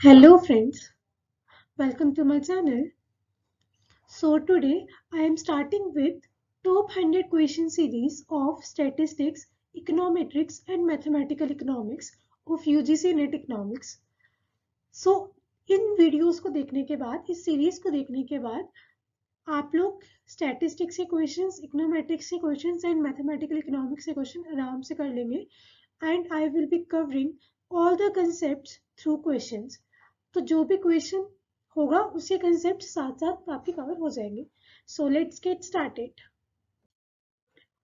Hello friends, welcome to my channel. So today I am starting with top 100 question series of statistics, econometrics and mathematical economics of UGC NET economics. So in videos को देखने के बाद, इस series को देखने के बाद आप लोग स्टैटिस्टिक्स के क्वेश्चंस, इकोनोमेट्रिक्स के क्वेश्चंस एंड मैथमेटिकल इकोनॉमिक्स के क्वेश्चन आराम से कर लेंगे and I will be covering all the concepts through questions. तो जो भी क्वेश्चन होगा उसके कंसेप्ट साथ साथ आपके कवर हो जाएंगे. So let's get started.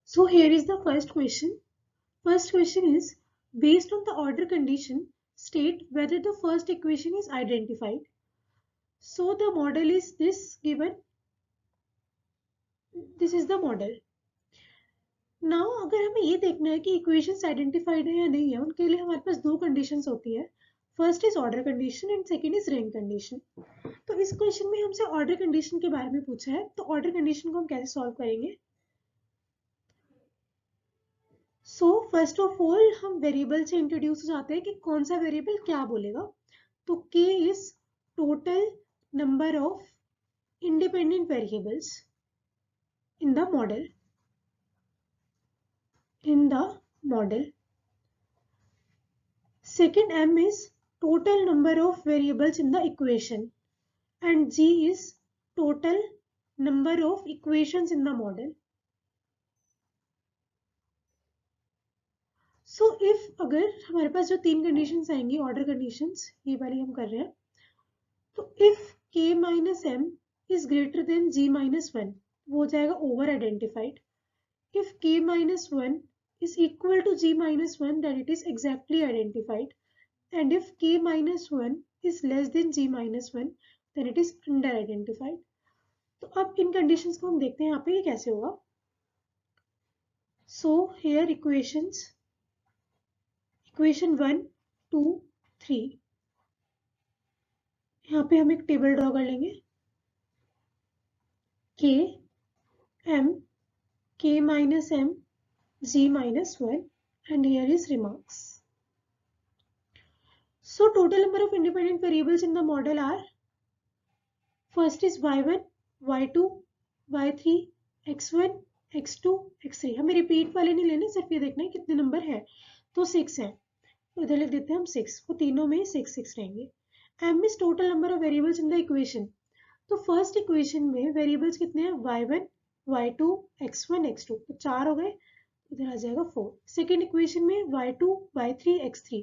So here is the first question. First question is, based on the order condition, state whether the first equation is identified. So the model is this given. This is the model. Now अगर हमें ये देखना है कि equations identified है या नहीं है, उनके लिए हमारे पास दो कंडीशंस होती है. First is order condition and second is rank condition. तो इस क्वेश्चन में हमसे ऑर्डर कंडीशन के बारे में पूछा है, तो ऑर्डर कंडीशन को हम कैसे सॉल्व करेंगे. सो फर्स्ट ऑफ ऑल हम वेरिएबल से इंट्रोड्यूस हो जाते हैं कि कौन सा वेरिएबल क्या बोलेगा. तो k is total number of independent variables in the model. Second, m is total number of variables in the equation and g is total number of equations in the model. So if अगर हमारे पास जो तीन conditions आएंगी order conditions, ये वाली हम कर रहे हैं, तो if k minus m is greater than g minus 1, वो हो जाएगा over identified. If k minus 1 is equal to g minus 1, then it is exactly identified. And if k minus 1 is less than g minus 1, then it is under identified. तो अब इन conditions को हम देखते हैं यहाँ पे ये कैसे होगा. So here equation 1, 2, 3. यहाँ पे हम एक टेबल ड्रॉ कर लेंगे. k m, k minus m, g minus 1, and here is remarks. So total number of independent variables in the model are, first is y1, y2, y3, x1, x2, x3. हमें repeat वाले नहीं लेने, सिर्फ ये देखना है कितने नंबर है. तो 6 है, तो इधर लिख देते हैं हम 6. वो तीनों में 6 6 रहेंगे. m is total number of variables in the equation. तो फर्स्ट इक्वेशन में वेरिएबल्स कितने हैं, y1, y2, x1, x2. तो 4 हो गए, इधर आ जाएगा 4. सेकेंड इक्वेशन में y2, y3, x3.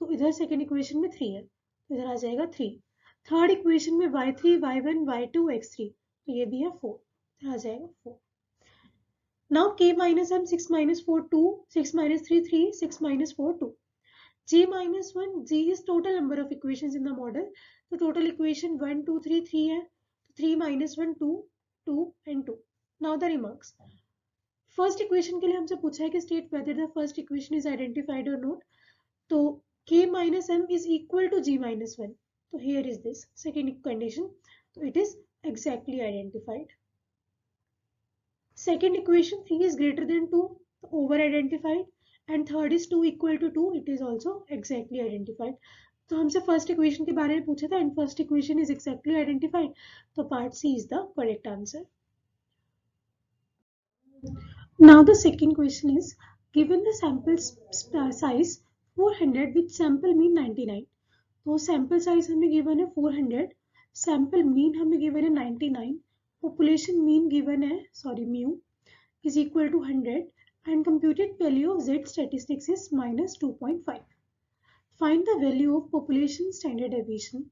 तो इधर सेकेंड इक्वेशन में 3 है, तो इधर आ जाएगा 3. थर्ड इक्वेशन में y3, y1, y2, x3. तो ये भी है 4, इधर आ जाएगा 4. Now k minus m, 6 minus 4, 2, 6 minus 3, 3, 6 minus 4, 2. g minus 1, g is total number of equations in the model. तो total equation 1, 2, 3, 3 है, तो 3 minus 1, 2, 2 and 2. Now the remarks. First equation के लिए हमसे पूछा है कि state whether the first equation is identified और नॉट. तो k minus m is equal to g minus 1. So here is this second condition. So it is exactly identified. Second equation 3 is greater than 2, over identified. And third is 2 equal to 2, it is also exactly identified. तो हमसे first equation के बारे में पूछा था and first equation is exactly identified. तो part C is the correct answer. Now the second question is, given the sample size 400 with sample mean 99. तो sample size हमें given है 400, sample mean हमें given है 99, population mean given है mu is equal to 100 and computed value of z statistics is minus 2.5. Find the value of population standard deviation.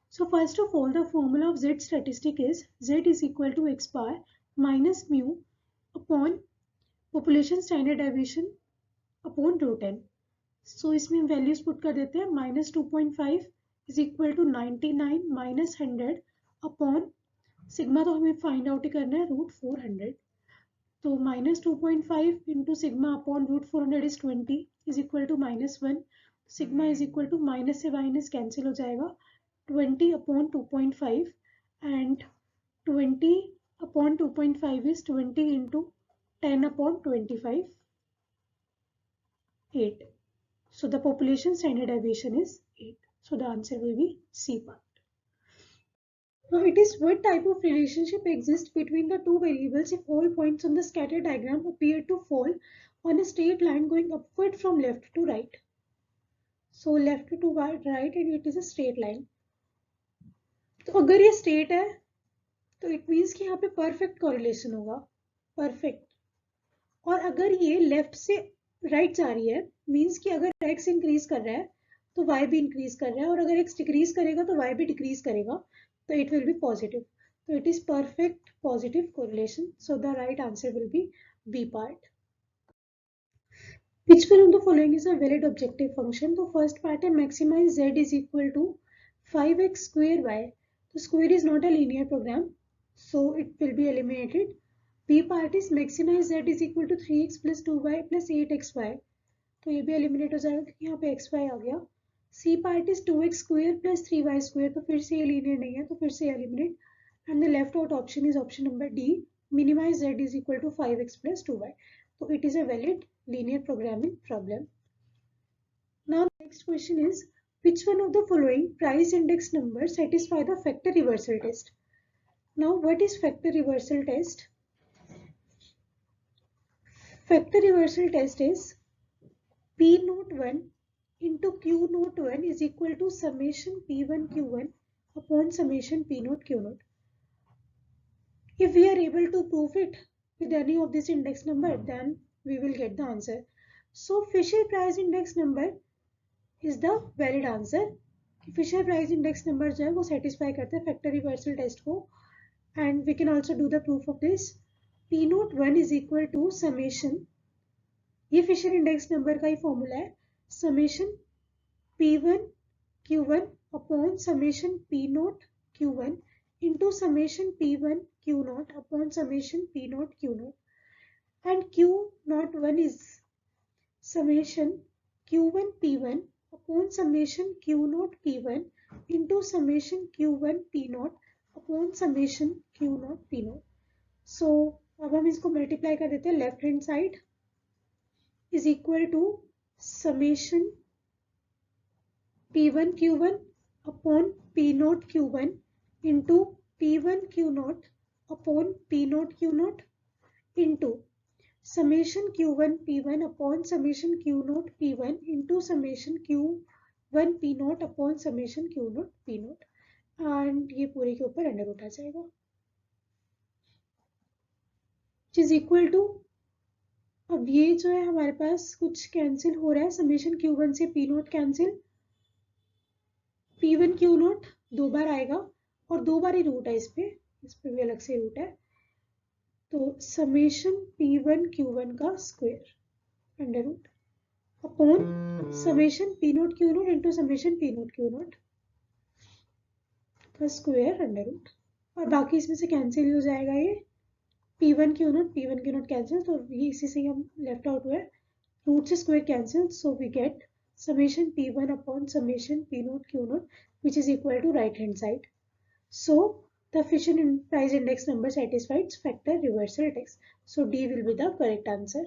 So first of all, the formula of z statistic is z is equal to x bar minus mu upon population standard deviation upon root n. So इसमें हम values put कर देते हैं. minus 2.5 is equal to 99 minus 100 upon sigma तो हमें find out ही करना है root 400. तो minus 2.5 into sigma upon root 400 is 20 is equal to minus 1. Sigma is equal to minus से माइनस कैंसिल हो जाएगा. 20 upon 2.5 and 20 upon 2.5 is 20 into 10 upon 25, 8. So the population standard deviation is 8. So the answer will be C part. Now it is what type of relationship exists between the two variables if all points on the scatter diagram appear to fall on a straight line going upward from left to right. So left to right and it is a straight line. तो अगर ये straight है तो it means कि यहाँ पे perfect correlation होगा, perfect. और अगर ये left से right जा रही है means कि अगर x increase कर रहा है तो y भी increase कर रहा है और अगर x decrease करेगा तो y भी decrease करेगा तो it will be positive. So it is perfect positive correlation. So the right answer will be B part. Which one of the following is a valid objective function? The first part है maximize z is equal to 5x square y. The square is not a linear program, so it will be eliminated. B part is maximize z is equal to 3x plus 2y plus 8xy. तो ये भी eliminate हो जाएगा क्योंकि यहाँ पे xy आ गया. C part is 2x square plus 3y square. तो फिर से ये linear नहीं है तो फिर से eliminate. And the left out option is option number D. Minimize z is equal to 5x plus 2y. So it is a valid linear programming problem. Now the next question is, which one of the following price index numbers satisfy the factor reversal test? Now what is factor reversal test? Factor reversal test is P01 into Q01 is equal to summation P1 Q1 upon summation P0 Q0. If we are able to prove it with any of this index number, then we will get the answer. So Fisher price index number is the valid answer. Fisher price index number जो है वो satisfy करता है factor reversal test को, and we can also do the proof of this. P01 is equal to summation, ये Fisher index number का ही formula है, summation P1 Q1 upon summation P0 Q1 into summation P1 Q0 upon summation P0 Q0, and Q01 is summation Q1 P1 upon summation Q0 P1 into summation Q1 P0 upon summation Q0 P0. So अब हम इसको multiply कर देते हैं, left hand side is equal to summation P1 Q1 upon P0 Q1 into P1 Q0 upon P0 Q0 into summation Q1 P1 upon summation Q0 P1 into summation Q1 P0 upon summation Q0 P0, and ये पूरे के ऊपर under root आ जाएगा, which is equal to, अब ये जो है हमारे पास कुछ कैंसिल हो रहा है, समेशन Q1 से P0 कैंसिल, P1 Q0 दो बार आएगा और दो बार ही रूट है, इस पे भी अलग से रूट है, तो समेशन P1 Q1 का square under root upon summation P0 Q0 into summation P0 Q0 का स्क्वायर अंडर रूट, और बाकी इसमें से कैंसिल हो जाएगा, ये P1 Q0 कैंसिल, तो ये इसी से हम लेफ्ट आउट हुए, रूट से square cancel, so we get summation P1 upon summation P0 Q0, which is equal to right hand side. So the Fisher price index number satisfies factor reversal test. So D will be the correct answer.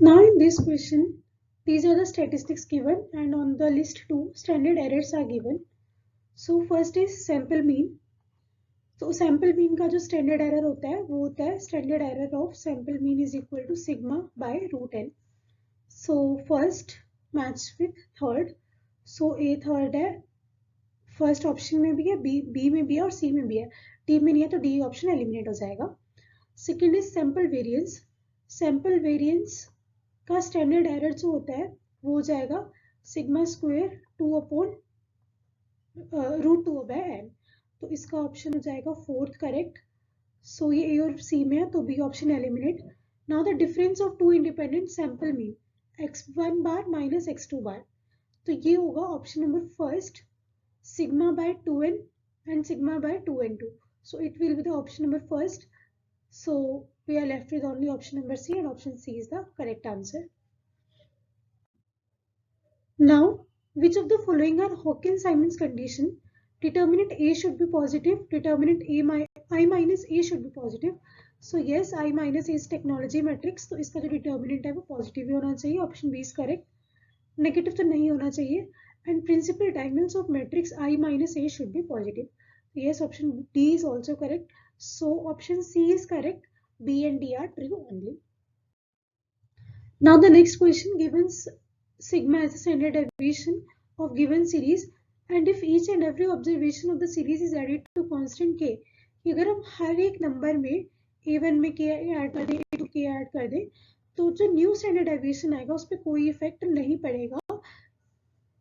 Now in this question, these are the statistics given, and on the list 2 standard errors are given. So first is sample mean. तो sample mean का जो standard error होता है वो होता है standard error of sample mean is equal to sigma by root N. So first match with third, so A third है, first option में भी है, बी में भी है और सी में भी है, डी में नहीं है तो डी ऑप्शन एलिमिनेट हो जाएगा. Second is sample variance. Sample variance का स्टैंडर्ड एरर जो होता है वो हो जाएगा sigma square 2 upon root 2 by N, तो इसका ऑप्शन हो जाएगा फोर्थ करेक्ट. सो ये ए और सी में है तो B option eliminate. Now the difference of two independent sample mean x1 bar minus x2 bar, तो ये होगा option number first sigma by 2n and sigma by 2n2. So it will be the option number first. So we are left with only option number C, and option C is the correct answer. Now which of the following are Hawkins-Simons condition? Determinant A should be positive, determinant I minus A should be positive. So yes, I minus A is technology matrix, तो इसका जो determinant है वो positive ही होना चाहिए, option B is correct. Negative तो नहीं होना चाहिए. and principal diagonals of matrix I minus A should be positive. Yes, option D is also correct. So option C is correct. B and D are true only. Now the next question, given sigma as a standard deviation of given series and if each and every observation of the series is added to constant k, कि अगर हम हर एक number में a1 में k add कर दें, a2 k add कर दें, तो जो न्यू स्टैंडर्ड डेविएशन आएगा उस पर कोई इफेक्ट नहीं पड़ेगा.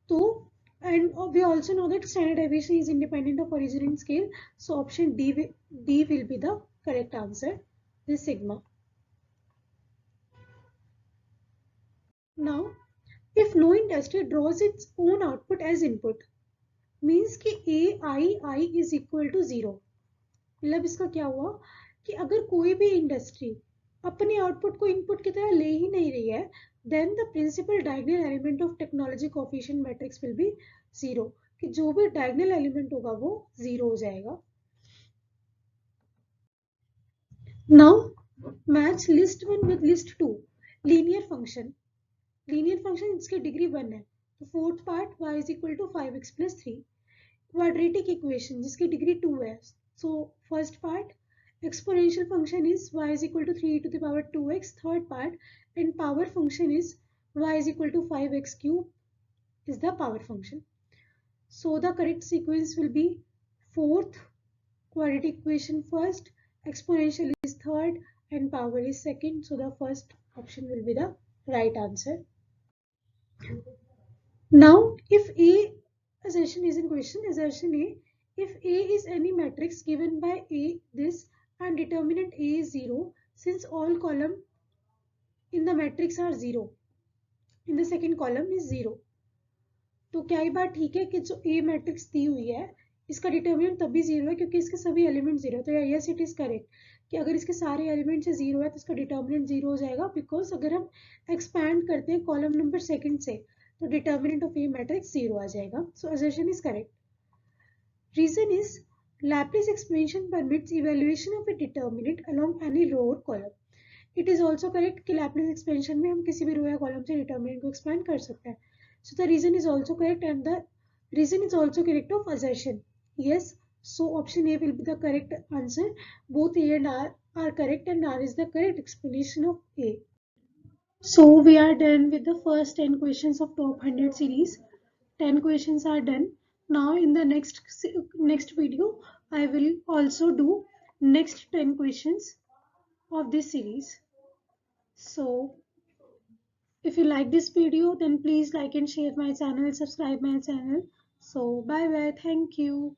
तो and we also know that standard deviation is independent of origin and scale, so option D will be the correct answer, this sigma. Now, if no industry draws its own output as input, means कि I is equal to 0. मतलब इसका क्या हुआ कि अगर कोई भी industry अपने आउटपुट को इनपुट की तरह ले ही नहीं रही है, then the principal diagonal element of technology coefficient matrix will be 0. कि जो भी diagonal element होगा वो 0 हो जाएगा. Now, match list 1 with list 2. Linear function. Linear function जिसकी डिग्री 1 है, तो fourth part y is equal to 5x plus 3. Quadratic equation जिसकी डिग्री 2 है, so first part exponential function is y is equal to 3 to the power 2x. Third part and power function is y is equal to 5x cube is the power function. So the correct sequence will be fourth, quadratic equation first, exponential is third and power is second. So the first option will be the right answer. Now, if A assertion is in question, assertion A, if A is any matrix given by A this and determinant A is 0, since all column in the matrix are 0, in the second column is 0. तो क्या ये बात ठीक है कि जो A matrix दी हुई है इसका डिटर्मिनेंट तभी 0 है क्योंकि इसके सभी एलिमेंट 0 है. तो यस इट इज करेक्ट कि अगर इसके सारे एलिमेंट से 0 है तो इसका डिटर्मिनेंट 0 हो जाएगा, बिकॉज अगर हम एक्सपैंड करते हैं कॉलम नंबर सेकंड से तो determinant of A matrix 0 आ जाएगा. So assertion is correct. Reason is Laplace expansion permits evaluation of a determinant along any row or column. It is also correct कि Laplace expansion में हम किसी भी row या column से determinant को expand कर सकते हैं. So the reason is also correct and the reason is also correct of assertion. Yes, so option A will be the correct answer. Both A and R are correct and R is the correct explanation of A. So we are done with the first 10 questions of top 100 series. 10 questions are done. Now in the next video, I will also do next 10 questions of this series. So if you like this video, then please like and share my channel, subscribe my channel. So bye bye. Thank you.